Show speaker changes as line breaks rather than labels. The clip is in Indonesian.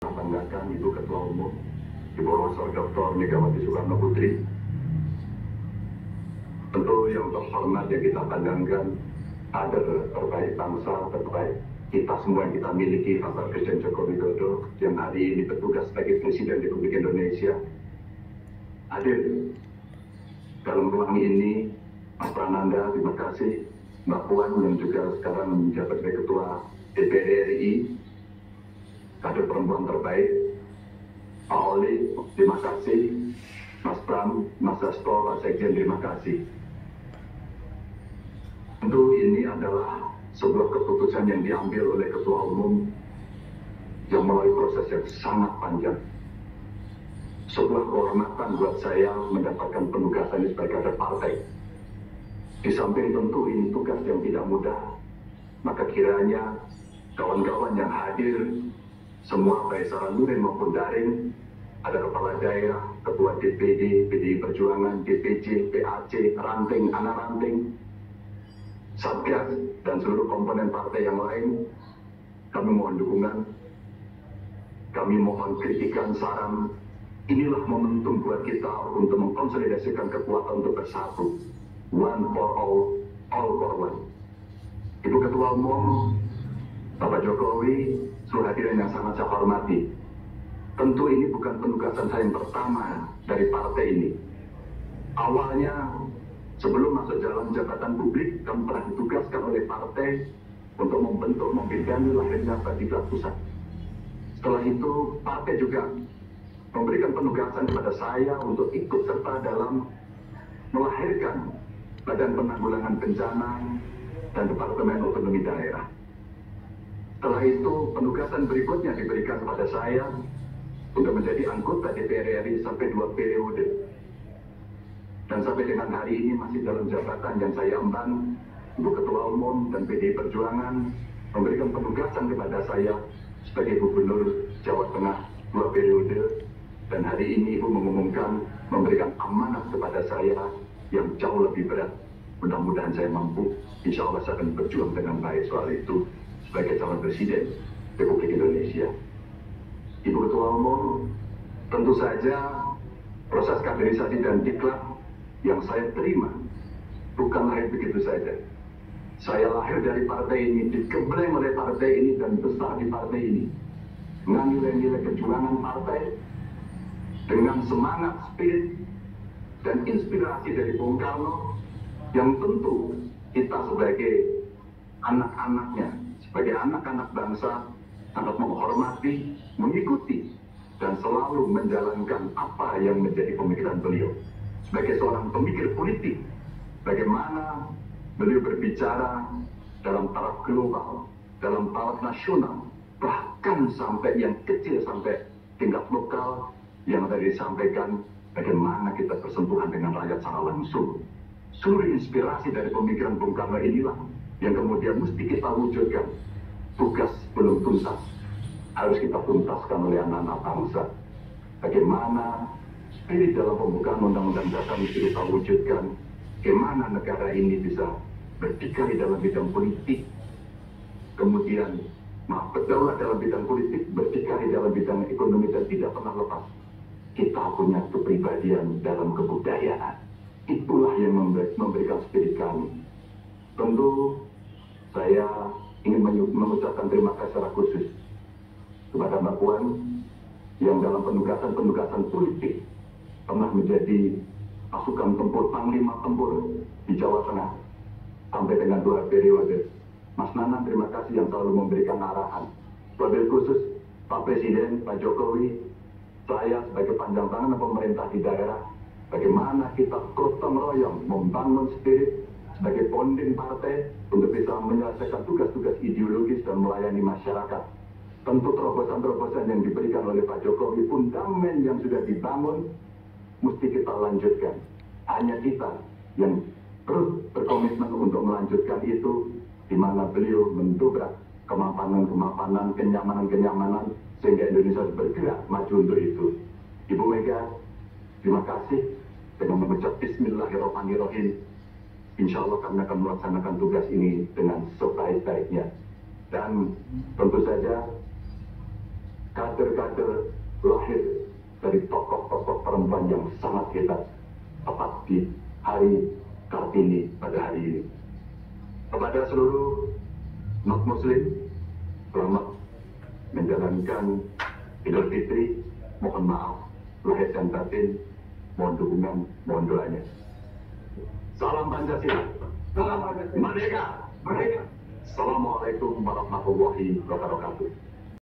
banggakan Ibu Ketua Umum, Ibu Prof. Dr. Megawati Soekarno Putri. Tentu yang terhormat yang kita pandangkan kader terbaik bangsa, terbaik kita semua yang kita miliki, Bapak Presiden Joko Widodo, yang hari ini bertugas sebagai Presiden Republik Indonesia. Hadir dalam ruang ini, Mas Prananda, terima kasih. Mbak Puan yang juga sekarang menjabat sebagai Ketua DPR RI, kader perempuan terbaik. Pak Oli, terima kasih. Mas Pram, Mas Hasto, Pak Sekjen, terima kasih. Tentu ini adalah sebuah keputusan yang diambil oleh Ketua Umum yang melalui proses yang sangat panjang. Sebuah kehormatan buat saya mendapatkan penugasan ini sebagai kader partai. Di samping tentu ini tugas yang tidak mudah, maka kiranya kawan-kawan yang hadir, semua baik secara luring maupun daring, ada kepala daerah, ketua DPD, PDI Perjuangan, DPC, PAC, ranting, anak ranting, Satgas, dan seluruh komponen partai yang lain, kami mohon dukungan, kami mohon kritikan, saran. Inilah momentum buat kita untuk mengkonsolidasikan kekuatan untuk bersatu. One for all for one. Ibu Ketua Umum, Bapak Jokowi, seluruh hadirin yang sangat saya hormati. Tentu ini bukan penugasan saya yang pertama dari partai ini. Awalnya, sebelum masuk jalan jabatan publik, kami pernah ditugaskan oleh partai untuk membentuk, membidani lahirnya Badiklat Pusat. Setelah itu, partai juga memberikan penugasan kepada saya untuk ikut serta dalam melahirkan Badan Penanggulangan Bencana dan Departemen Otonomi Daerah. Setelah itu, penugasan berikutnya diberikan kepada saya untuk menjadi anggota DPR RI sampai 2 periode. Dan sampai dengan hari ini masih dalam jabatan yang saya emban. Ibu Ketua Umum dan PDI Perjuangan memberikan penugasan kepada saya sebagai Gubernur Jawa Tengah 2 periode. Dan hari ini Ibu mengumumkan memberikan amanah kepada saya yang jauh lebih berat. Mudah-mudahan saya mampu. Insya Allah saya akan berjuang dengan baik soal itu sebagai calon Presiden Republik Indonesia. Ibu Ketua Umum, tentu saja proses kaderisasi dan diklat yang saya terima bukan lahir begitu saja. Saya lahir dari partai ini, digembleng oleh partai ini dan besar di partai ini. Dengan nilai-nilai perjuangan partai, dengan semangat, spirit, dan inspirasi dari Bung Karno, yang tentu kita sebagai anak-anaknya, sebagai anak-anak bangsa, sangat menghormati, mengikuti, dan selalu menjalankan apa yang menjadi pemikiran beliau. Sebagai seorang pemikir politik, bagaimana beliau berbicara dalam taraf global, dalam taraf nasional, bahkan sampai yang kecil, sampai tingkat lokal, yang tadi disampaikan, bagaimana kita bersentuhan dengan rakyat secara langsung. Seluruh inspirasi dari pemikiran Bung Karno inilah yang kemudian mesti kita wujudkan. Tugas belum tuntas, harus kita tuntaskan oleh anak-anak bangsa. Bagaimana spirit dalam pembukaan Undang-Undang Dasar mesti kita wujudkan. Bagaimana negara ini bisa berdikari dalam bidang politik, kemudian berdaulat dalam bidang politik, berdikari dalam bidang ekonomi, dan tidak pernah lepas kita punya kepribadian dalam kebudayaan. Itulah yang memberikan spirit kami. Tentu saya ingin mengucapkan terima kasih secara khusus kepada Mbak Puan yang dalam penugasan politik pernah menjadi pasukan tempur, panglima tempur di Jawa Tengah sampai dengan 2 periode. Mas Nanan, terima kasih yang selalu memberikan arahan. Wabil khusus Pak Presiden, Pak Jokowi, saya sebagai panjang tangan pemerintah di daerah, bagaimana kita gotong royong membangun spirit sebagai bonding partai untuk bisa menyelesaikan tugas-tugas ideologis dan melayani masyarakat. Tentu terobosan-terobosan yang diberikan oleh Pak Jokowi, fundament yang sudah dibangun, mesti kita lanjutkan. Hanya kita yang terus berkomitmen untuk melanjutkan itu, di mana beliau mendobrak kemapanan-kemapanan, kenyamanan-kenyamanan, sehingga Indonesia bergerak maju untuk itu. Ibu Mega, terima kasih. Dengan mengucap Bismillahirrahmanirrahim, insya Allah kami akan melaksanakan tugas ini dengan sebaik-baiknya. Dan tentu saja kader-kader lahir dari tokoh-tokoh perempuan yang sangat hebat tepat di hari Kartini pada hari ini. Kepada seluruh non-muslim, selamat menjalankan Idul Fitri. Mohon maaf lahir dan batin, mohon dukungan, mohon doanya. Salam Pancasila. Salam Pancasila. Merdeka. Merdeka. Assalamualaikum warahmatullahi wabarakatuh.